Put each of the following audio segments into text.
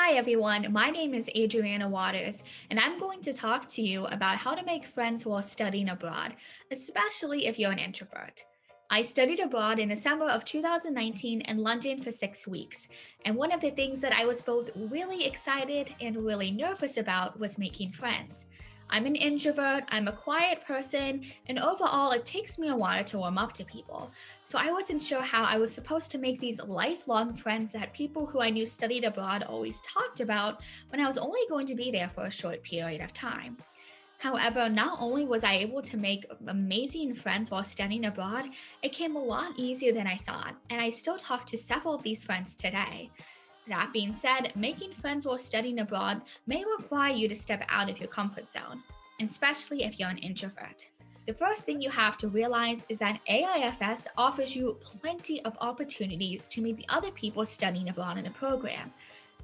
Hi everyone, my name is Adrianna Waters, and I'm going to talk to you about how to make friends while studying abroad, especially if you're an introvert. I studied abroad in the summer of 2019 in London for 6 weeks, and one of the things that I was both really excited and really nervous about was making friends. I'm an introvert, I'm a quiet person, and overall, it takes me a while to warm up to people. So I wasn't sure how I was supposed to make these lifelong friends that people who I knew studied abroad always talked about when I was only going to be there for a short period of time. However, not only was I able to make amazing friends while studying abroad, it came a lot easier than I thought, and I still talk to several of these friends today. That being said, making friends while studying abroad may require you to step out of your comfort zone, especially if you're an introvert. The first thing you have to realize is that AIFS offers you plenty of opportunities to meet the other people studying abroad in the program,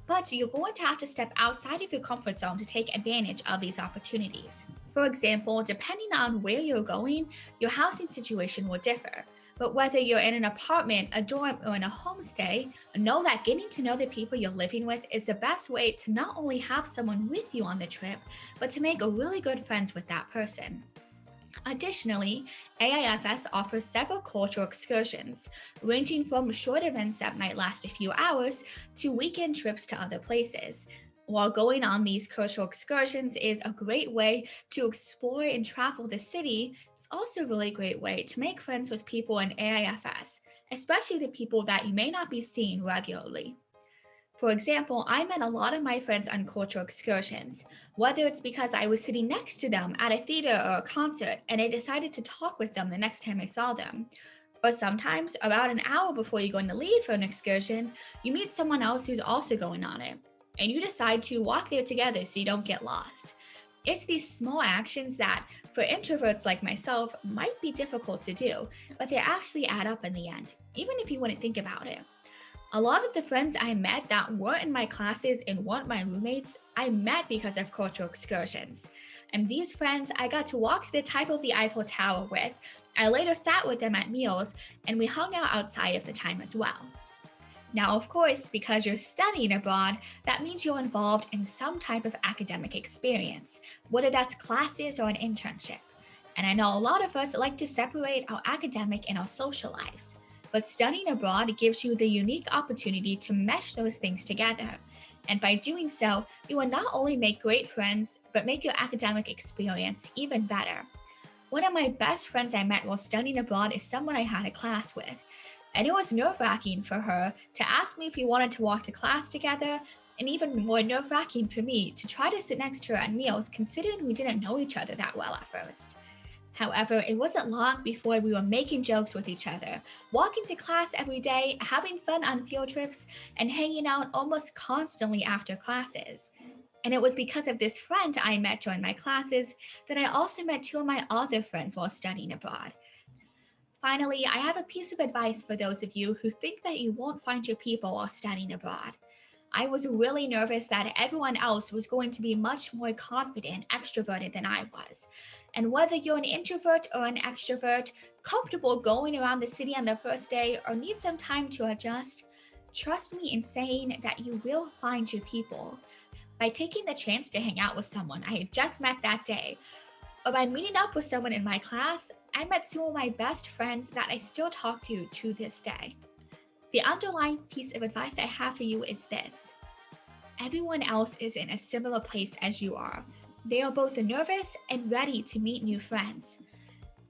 but you're going to have to step outside of your comfort zone to take advantage of these opportunities. For example, depending on where you're going, your housing situation will differ. But whether you're in an apartment, a dorm, or in a homestay, know that getting to know the people you're living with is the best way to not only have someone with you on the trip, but to make really good friends with that person. Additionally, AIFS offers several cultural excursions, ranging from short events that might last a few hours to weekend trips to other places. While going on these cultural excursions is a great way to explore and travel the city, it's also a really great way to make friends with people in AIFS, especially the people that you may not be seeing regularly. For example, I met a lot of my friends on cultural excursions, whether it's because I was sitting next to them at a theater or a concert and I decided to talk with them the next time I saw them. Or sometimes, about an hour before you're going to leave for an excursion, you meet someone else who's also going on it, and you decide to walk there together so you don't get lost. It's these small actions that, for introverts like myself, might be difficult to do, but they actually add up in the end, even if you wouldn't think about it. A lot of the friends I met that weren't in my classes and weren't my roommates, I met because of cultural excursions. And these friends I got to walk to the top of the Eiffel Tower with. I later sat with them at meals, and we hung out outside of the time as well. Now, of course, because you're studying abroad, that means you're involved in some type of academic experience, whether that's classes or an internship. And I know a lot of us like to separate our academic and our social lives. But studying abroad gives you the unique opportunity to mesh those things together. And by doing so, you will not only make great friends, but make your academic experience even better. One of my best friends I met while studying abroad is someone I had a class with. And it was nerve-wracking for her to ask me if we wanted to walk to class together, and even more nerve-wracking for me to try to sit next to her at meals considering we didn't know each other that well at first. However, it wasn't long before we were making jokes with each other, walking to class every day, having fun on field trips, and hanging out almost constantly after classes. And it was because of this friend I met during my classes that I also met two of my other friends while studying abroad. Finally, I have a piece of advice for those of you who think that you won't find your people while studying abroad. I was really nervous that everyone else was going to be much more confident, extroverted than I was. And whether you're an introvert or an extrovert, comfortable going around the city on the first day or need some time to adjust, trust me in saying that you will find your people. By taking the chance to hang out with someone I had just met that day, or by meeting up with someone in my class, I met some of my best friends that I still talk to this day. The underlying piece of advice I have for you is this. Everyone else is in a similar place as you are. They are both nervous and ready to meet new friends.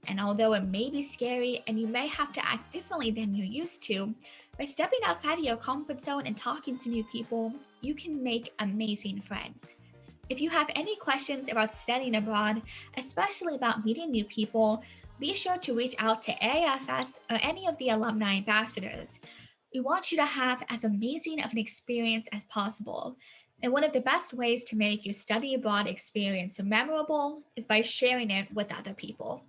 And although it may be scary and you may have to act differently than you're used to, by stepping outside of your comfort zone and talking to new people, you can make amazing friends. If you have any questions about studying abroad, especially about meeting new people, be sure to reach out to AIFS or any of the alumni ambassadors. We want you to have as amazing of an experience as possible. And one of the best ways to make your study abroad experience memorable is by sharing it with other people.